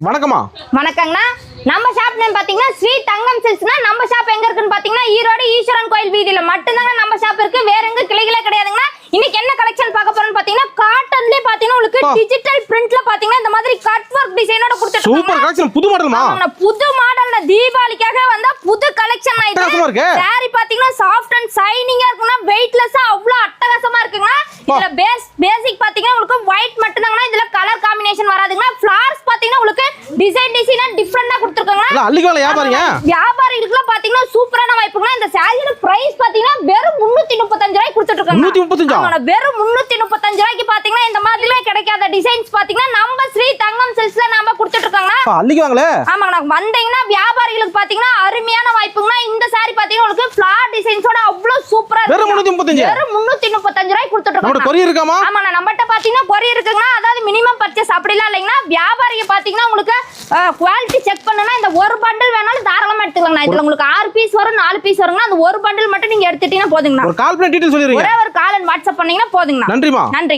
வணக்கம்மா. வணக்கங்கண்ணா. நம்ம shop name பாத்தீங்கன்னா ஸ்ரீ தங்கம் சில்க்ஸ்னா நம்ம ஷாப் எங்க இருக்குன்னு பாத்தீங்கன்னா ஈரோடு ஈஸ்வரன் கோயில் வீதியில மட்டும்தாங்க நம்ம ஷாப் இருக்கு. வேற எங்க கிளைகளே கிடையாதுங்கண்ணா. இன்னைக்கு என்ன கலெக்ஷன் பார்க்க போறோம்னு பாத்தீங்கன்னா காட்டன்லயே பாத்தீங்கன்னா உங்களுக்கு டிஜிட்டல் பிரிண்ட்ல பாத்தீங்கன்னா இந்த மாதிரி கட் வர்க் டிசைனோட கொடுத்துட்டு சூப்பர் கலெக்ஷன். புது மாடல்மா. புது மாடல்ல தீபாவளிக்காக வந்தா புது கலெக்ஷன் ஆயிடுச்சு. சாரி பாத்தீங்கன்னா சாஃப்ட் அண்ட் ஷைனிங்கா இருக்குன்னா வெயிட்லெஸ்ஸா அவ்வளவு அட்டகாசமா இருக்குங்கண்ணா. இதுல பேசிக் பாத்தீங்கன்னா உங்களுக்கு ஒயிட் மட்டும்தாங்கண்ணா. இதுல கலர் காம்பினேஷன் வராதுங்கண்ணா. ஃபிளார்ஸ் பாத்தீங்கன்னா உங்களுக்கு டிசைனா டிஃபரெண்டா கொடுத்திருக்காங்க. அள்ளிக்கல வியாபாரிங்க. வியாபாரிகளுக்கு பாத்தீங்கன்னா சூப்பரான வாய்ப்புங்கண்ணா. இந்த சாரியோட பிரைஸ் பாத்தீங்கன்னா வெறும் 335 ரூபாய்க்கு கொடுத்துட்டு இருக்காங்க. 335. வெறும் 335 ரூபாய்க்கு பாத்தீங்கன்னா இந்த மாதிரிலாம் கிடைக்காத டிசைன்ஸ் பாத்தீங்கன்னா நம்ம ஸ்ரீ தங்கம் சில்க்ஸ்ல நாம கொடுத்துட்டு இருக்காங்க. அள்ளிக்குவாங்களே. ஆமாங்கண்ணா. வந்தீங்கன்னா வியாபாரிகளுக்கு பாத்தீங்கன்னா அருமையான வாய்ப்புங்கண்ணா. இந்த சாரி பாத்தீங்கன்னா உங்களுக்கு ஃபிளார் டிசைன்ஸோட அவ்வளவு சூப்பரா இருக்கு. வெறும் 335. வெறும் 335 ரூபாய்க்கு கொடுத்துட்டு இருக்காங்க. நம்ம கொரியர் இருக்காமா? ஆமாண்ணா. நம்மட்ட பாத்தீங்கன்னா கொரியர் இருக்குங்கண்ணா. அதாவது மினிமம் பர்ச்சேஸ் அப்படிலாம் இல்லைங்கண்ணா. வியாபாரிக்கு பாத்தீங்கன்னா உங்களுக்கு குவாலிட்டி செக் பண்ணுனா இந்த ஒரு பண்டில் வேணாலும் தாராளமா எடுத்துக்கலாம்ண்ணா. இதுல உங்களுக்கு 6 பீஸ் வரும் 4 பீஸ் வரும்னா அந்த ஒரு பண்டில் மட்டும் நீங்க எடுத்துட்டீங்கன்னா போதுங்கண்ணா. ஒரு கால் பண்ணி டீடைல் சொல்லிடுங்க. ஒரே ஒரு கால் அண்ட் வாட்ஸ்அப் பண்ணீங்கன்னா போதுங்கண்ணா. நன்றிமா. நன்றி.